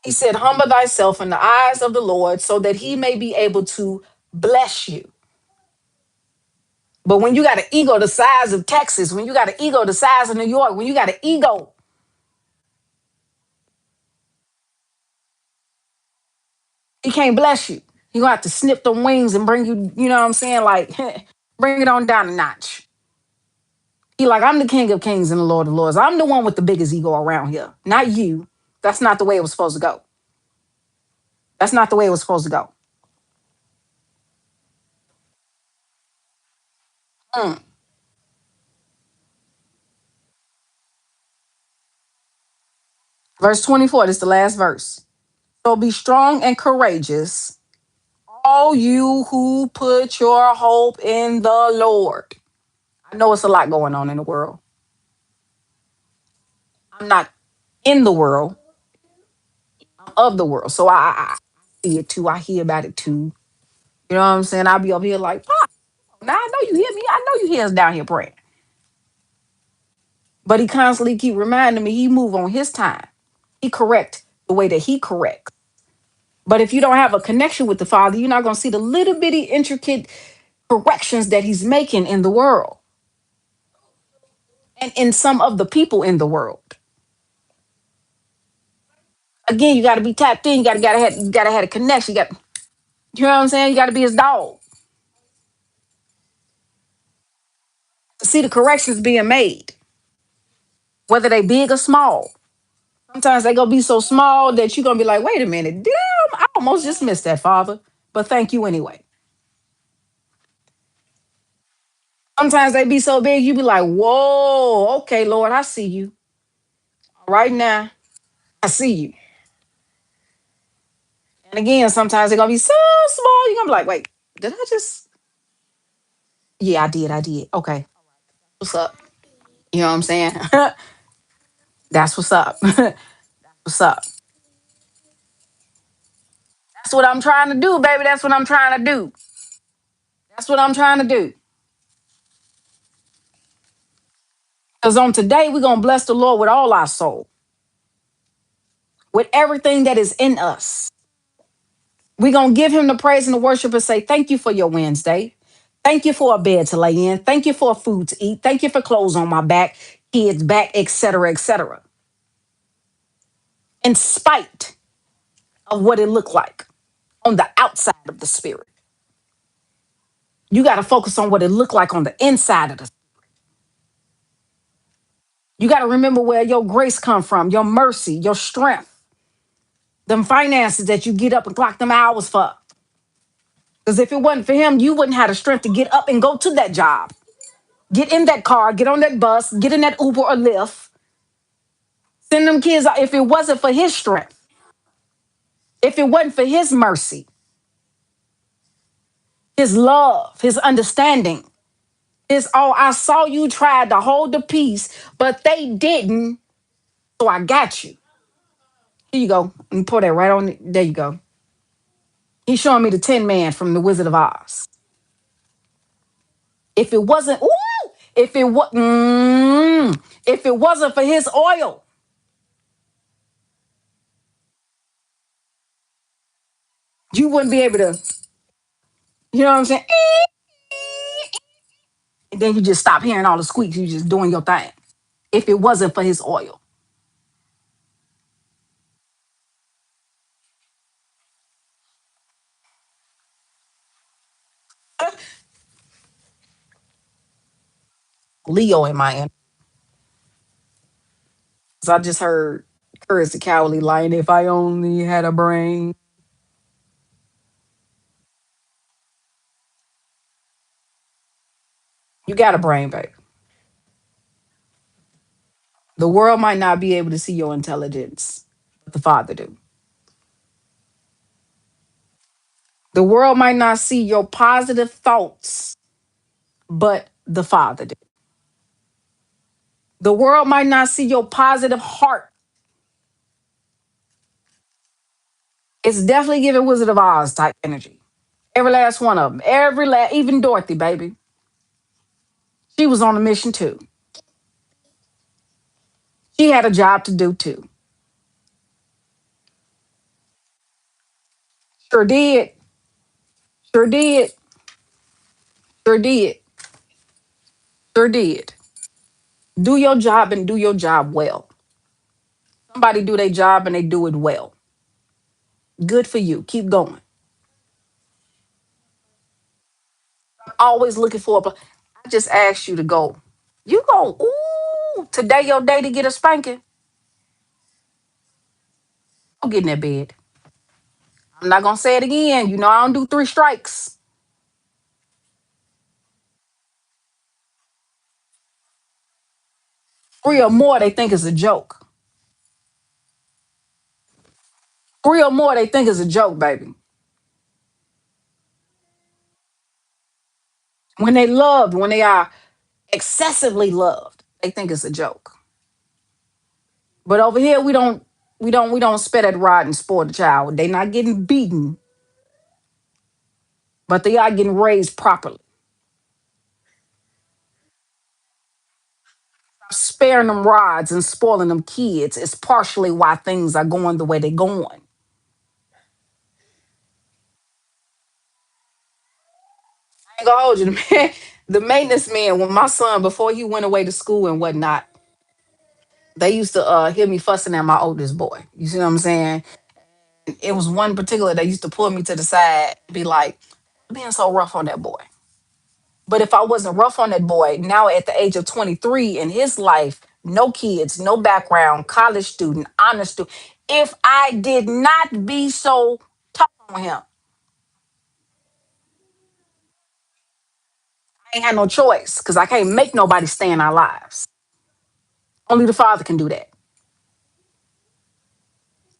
A: He said, humble thyself in the eyes of the Lord so that he may be able to bless you. But when you got an ego the size of Texas, when you got an ego the size of New York, when you got an ego, he can't bless you. He gonna have to snip them wings and bring you, you know what I'm saying? Like, bring it on down a notch. He like, I'm the king of kings and the Lord of lords. I'm the one with the biggest ego around here, not you. That's not the way it was supposed to go. That's not the way it was supposed to go. Mm. Verse 24, this is the last verse. So be strong and courageous, all you who put your hope in the Lord. I know it's a lot going on in the world. I'm not in the world, I'm of the world. So I see it too. I hear about it too. You know what I'm saying? I'll be up here like, Pop, now I know you hear me. I know you hear us down here praying. But he constantly keep reminding me he move on his time. He correct the way that he corrects. But if you don't have a connection with the Father, you're not going to see the little bitty intricate. corrections that he's making in the world and in some of the people in the world. Again, you got to be tapped in. You gotta have a connection. You know what I'm saying? You got to be his dog to see the corrections being made, whether they big or small. Sometimes they gonna be so small that you're gonna be like, wait a minute, damn, I almost just missed that, Father. But thank you anyway. Sometimes they be so big, you be like, whoa, okay, Lord, I see you. Right now, I see you. And again, sometimes they're gonna be so small, you're gonna be like, wait, did I just yeah, I did. Okay. What's up? You know what I'm saying? That's what's up. What's up? That's what I'm trying to do, baby. That's what I'm trying to do. That's what I'm trying to do. Because on today, we're gonna bless the Lord with all our soul, with everything that is in us. We're going to give him the praise and the worship and say, thank you for your Wednesday. Thank you for a bed to lay in. Thank you for food to eat. Thank you for clothes on my back, kids back, etc., etc. In spite of what it looked like on the outside of the spirit, you got to focus on what it looked like on the inside of the. You got to remember where your grace come from, your mercy, your strength, them finances that you get up and clock them hours for. Because if it wasn't for him, you wouldn't have the strength to get up and go to that job. Get in that car, get on that bus, get in that Uber or Lyft, send them kids out. If it wasn't for his strength, if it wasn't for his mercy, his love, his understanding, his oh, I saw you tried to hold the peace, but they didn't. So I got you. Here you go. And pour that right on. There you go. He's showing me the Tin Man from the Wizard of Oz. If it wasn't, ooh, if it wasn't for his oil, you wouldn't be able to. You know what I'm saying? And then you just stop hearing all the squeaks. You just doing your thing. If it wasn't for his oil, Leo in my end. So I just heard Courage the Cowardly Lion. If I only had a brain, you got a brain, babe. The world might not be able to see your intelligence, but the Father do. The world might not see your positive thoughts, but the Father do. The world might not see your positive heart. It's definitely giving Wizard of Oz type energy. Every last one of them. Even Dorothy, baby. She was on a mission too. She had a job to do too. Sure did. Sure did. Sure did. Sure did. Do your job and do your job well. Somebody do their job and they do it well. Good for you. Keep going. Always looking for I just asked you to go. You go, ooh, today your day to get a spanking. Go get in that bed. I'm not gonna say it again. You know I don't do three strikes. Three or more, they think is a joke. Three or more, they think is a joke, baby. When they loved, when they are excessively loved, they think it's a joke. But over here, we don't spit at rod and spoil the child. They not getting beaten, but they are getting raised properly. Sparing them rods and spoiling them kids is partially why things are going the way they're going. I ain't gonna hold you. The man, the maintenance man, when my son, before he went away to school and whatnot, they used to hear me fussing at my oldest boy. You see what I'm saying? It was one particular that used to pull me to the side, be like, being so rough on that boy. But if I wasn't rough on that boy, now at the age of 23 in his life, no kids, no background, college student, honor student, if I did not be so tough on him, I ain't had no choice because I can't make nobody stay in our lives. Only the Father can do that.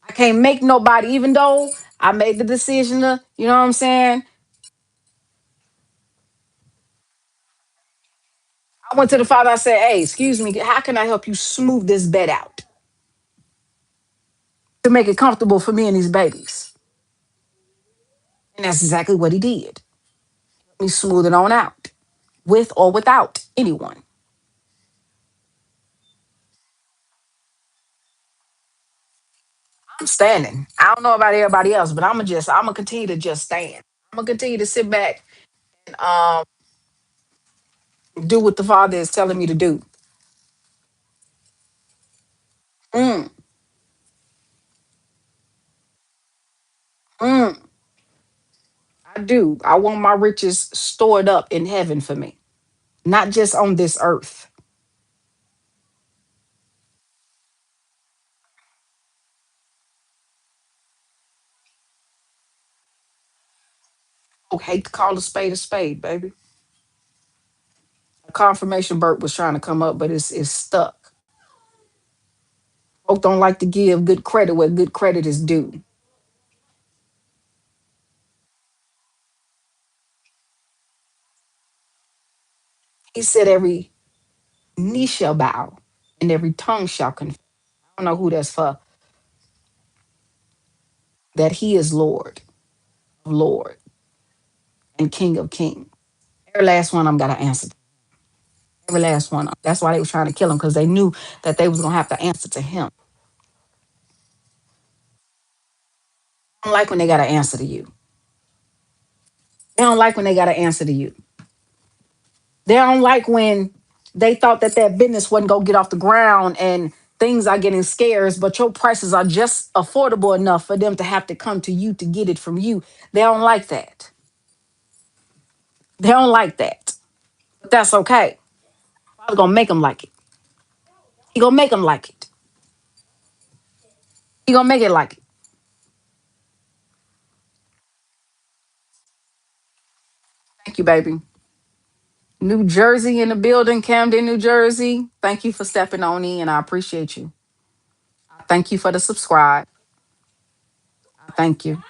A: I can't make nobody, even though I made the decision to, you know what I'm saying? I went to the Father, I said, hey, excuse me, how can I help you smooth this bed out to make it comfortable for me and these babies? And that's exactly what he did. Let me smooth it on out, with or without anyone. I'm standing. I don't know about everybody else, but I'm gonna continue to just stand. I'm gonna continue to sit back and do what the Father is telling me to do. Mm, mm, I do. I want my riches stored up in heaven for me, not just on this earth. I hate to call a spade, baby. A confirmation Bert was trying to come up, but it's stuck. Folk don't like to give good credit where good credit is due. He said every knee shall bow and every tongue shall confess. I don't know who that's for, that he is Lord of Lord and King of Kings. Every last one I'm gotta answer. Every last one. That's why they was trying to kill him, because they knew that they was gonna have to answer to him. They don't like when they gotta answer to you. They don't like when they gotta answer to you. They don't like when they thought that their business wasn't gonna get off the ground and things are getting scarce, but your prices are just affordable enough for them to have to come to you to get it from you. They don't like that. They don't like that. But that's okay. I'm gonna make them like it. He gonna make them like it. He gonna make it like it. Thank you, baby. New Jersey in the building, Camden, New Jersey. Thank you for stepping on in. I appreciate you. Thank you for the subscribe. Thank you.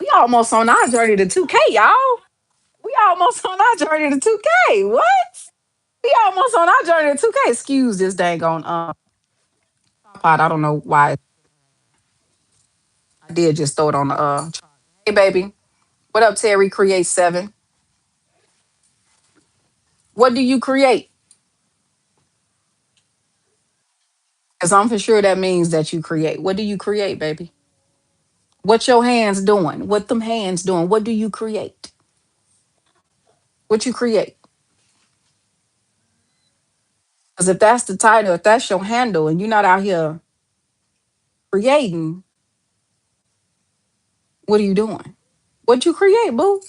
A: We almost on our journey to 2K, y'all. We almost on our journey to 2K. What? We almost on our journey to 2K. Excuse this dang on pod. I don't know why I did just throw it on the hey baby. What up, Terry? Create 7. What do you create? Because I'm for sure that means that you create. What do you create, baby? What your hands doing? What them hands doing? What do you create? What you create? Because if that's the title, if that's your handle, and you're not out here creating, what are you doing? What you create, boo?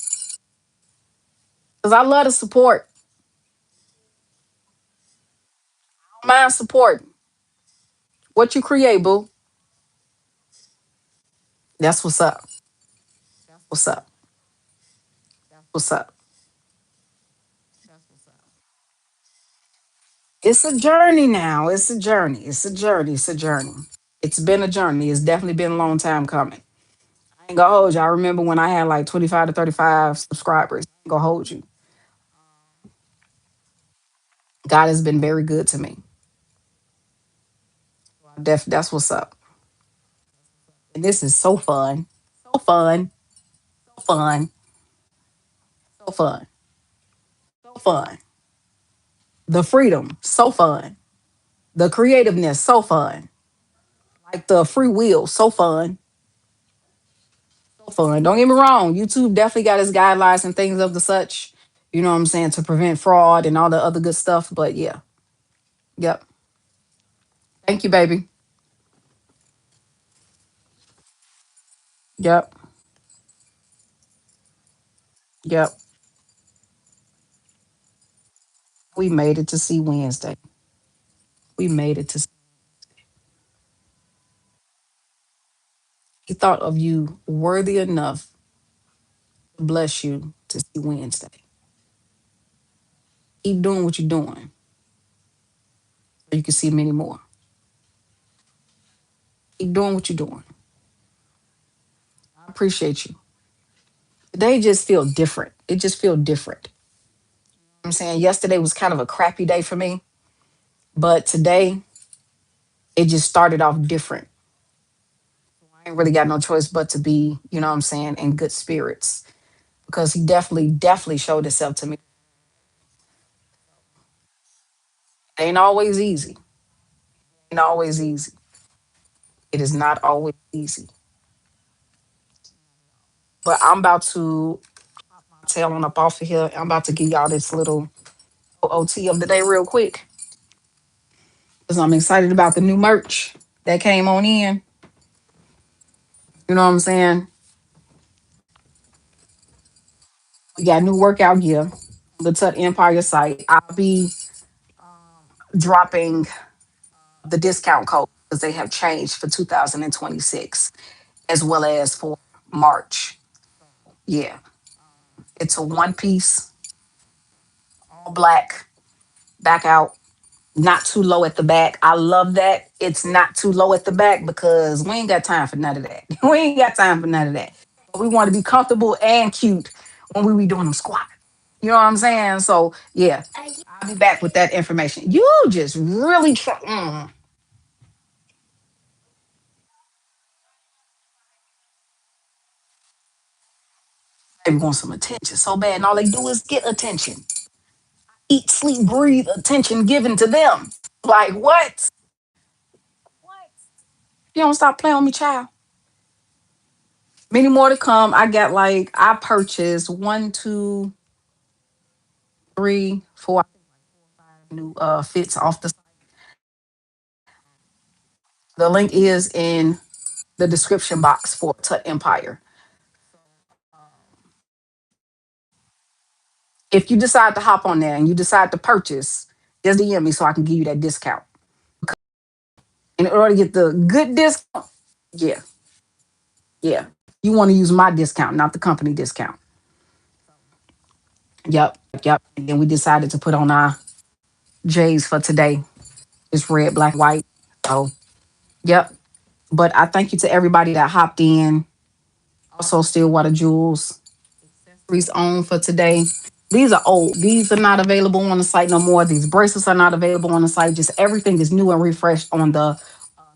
A: Because I love to support. I don't mind support. What you create, boo? That's what's up. What's up? What's up? It's a journey now. It's a journey. It's a journey. It's a journey. It's been a journey. It's definitely been a long time coming. I ain't gonna hold you. I remember when I had like 25 to 35 subscribers. I ain't gonna hold you. God has been very good to me. That's what's up. And this is so fun. So fun. So fun. So fun. So fun. The freedom. So fun. The creativeness. So fun. Like the free will. So fun. So fun. Don't get me wrong. YouTube definitely got its guidelines and things of the such. You know what I'm saying? To prevent fraud and all the other good stuff. But yeah, yep. Thank you, baby. Yep, yep. We made it to see Wednesday. We made it to. He thought of you worthy enough to bless you to see Wednesday. Keep doing what you're doing so you can see many more. Keep doing what you're doing. I appreciate you. They just feel different. It just feel different. I'm saying yesterday was kind of a crappy day for me, but today it just started off different. I ain't really got no choice but to be, you know what I'm saying, in good spirits because he definitely showed himself to me. It ain't always easy. It ain't always easy. It is not always easy. But I'm about to tail on up off of here. I'm about to give y'all this little OT of the day real quick because I'm excited about the new merch that came on in. You know what I'm saying? We got new workout gear, the Tut Empire site. I'll be dropping the discount code because they have changed for 2026 as well as for March. Yeah, it's a one piece, all black, back out, not too low at the back. I love that it's not too low at the back because we ain't got time for none of that. We ain't got time for none of that. We want to be comfortable and cute when we be doing them squats. You know what I'm saying? So yeah, I'll be back with that information. You just really try. They want some attention so bad, and all they do is get attention. Eat, sleep, breathe, attention given to them. Like what? You don't stop playing with me, child. Many more to come. I got like I purchased one, two, three, four new fits off the. The link is in the description box for Tut Empire. If you decide to hop on there and you decide to purchase, just DM me so I can give you that discount. In order to get the good discount, yeah, yeah, you want to use my discount, not the company discount. Yep, yep. And then we decided to put on our J's for today. It's red, black, white. So, yep. But I thank you to everybody that hopped in. Also, Stillwater Jewels, accessories on for today. These are old. These are not available on the site no more. These bracelets are not available on the site. Just everything is new and refreshed on the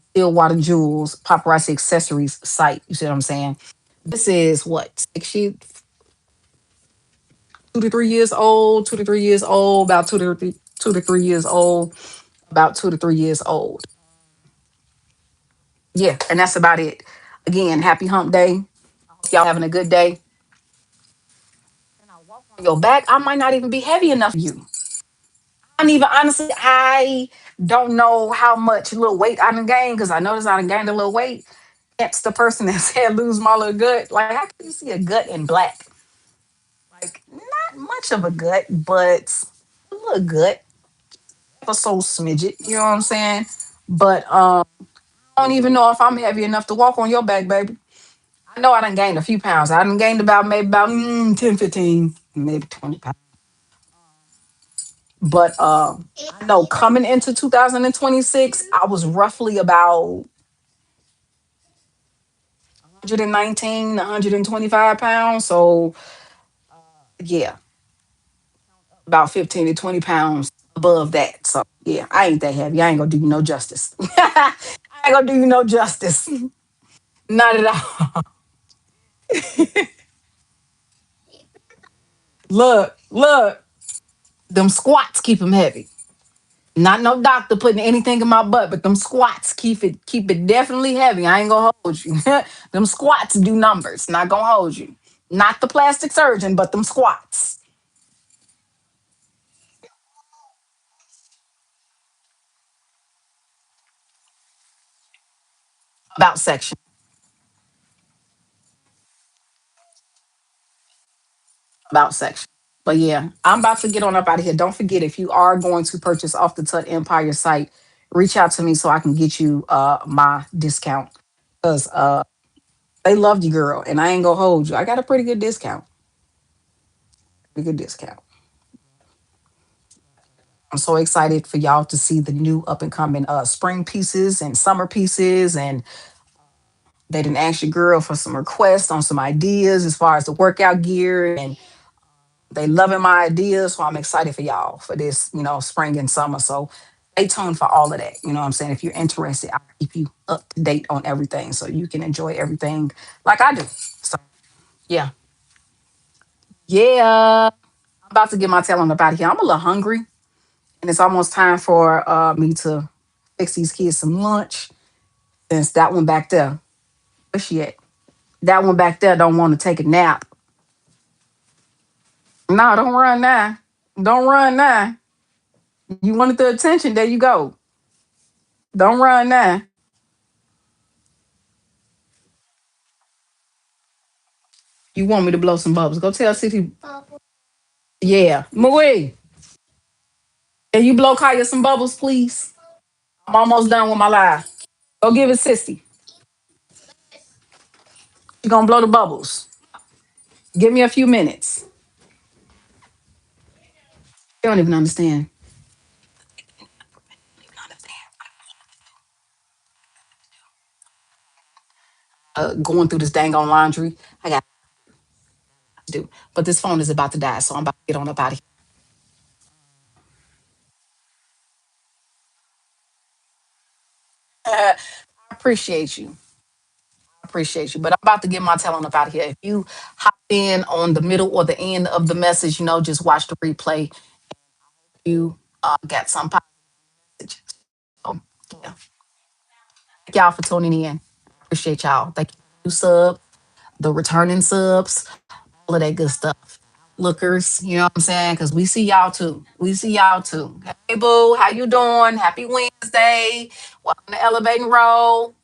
A: Stillwater Jewels Paparazzi Accessories site. You see what I'm saying? This is what 2 to 3 years old, 2 to 3 years old, about 2 to 3 years old, about 2 to 3 years old. Yeah, and that's about it. Again, happy hump day. Hope y'all having a good day. On your back, I might not even be heavy enough for you. I don't even honestly, I don't know how much little weight I done gained because I noticed I done gained a little weight. That's the person that said lose my little gut. Like, how can you see a gut in black? Like, not much of a gut, but a little gut, a so smidget. You know what I'm saying? But I don't even know if I'm heavy enough to walk on your back, baby. I know I done gained a few pounds. I done gained about maybe about 10, 15, maybe 20 pounds. But I know coming into 2026, I was roughly about 119, 125 pounds. So yeah, about 15 to 20 pounds above that. So yeah, I ain't that heavy. I ain't gonna do you no justice. I ain't gonna do you no justice. Not at all. Look, them squats keep them heavy. Not no doctor putting anything in my butt, but them squats keep it definitely heavy. I ain't gonna hold you. Them squats do numbers. Not gonna hold you. Not the plastic surgeon, but them squats. About section. About section. But yeah, I'm about to get on up out of here. Don't forget, if you are going to purchase off the Tut Empire site, reach out to me so I can get you my discount. Because they loved you, girl, and I ain't gonna hold you. I got a pretty good discount. Pretty good discount. I'm so excited for y'all to see the new up and coming spring pieces and summer pieces. And they didn't ask your girl for some requests on some ideas as far as the workout gear, and they loving my ideas. So I'm excited for y'all for this, spring and summer. So stay tuned for all of that. You know what I'm saying? If you're interested, I'll keep you up to date on everything so you can enjoy everything like I do. So yeah. Yeah. I'm about to get my tail on up out of here. I'm a little hungry, and it's almost time for me to fix these kids some lunch. Since that one back there, where's she at? That one back there don't want to take a nap. No, don't run now. Don't run now. You wanted the attention. There you go. Don't run now. You want me to blow some bubbles? Go tell City. Yeah, Marie. Can you blow Kaya some bubbles, please? I'm almost done with my live. Go give it Sissy. You gonna blow the bubbles? Give me a few minutes. You don't even understand. Going through this dang on laundry. I got to do. But this phone is about to die, so I'm about to get on up out of here. I appreciate you. Appreciate you. But I'm about to get my tail on up out of here. If you hop in on the middle or the end of the message, just watch the replay. You got some positive. So, yeah. Thank y'all for tuning in. Appreciate y'all. Thank you. New sub, the returning subs, all of that good stuff. Lookers, you know what I'm saying? Because we see y'all too. We see y'all too. Hey boo, how you doing? Happy Wednesday. Welcome to Elevating Roll.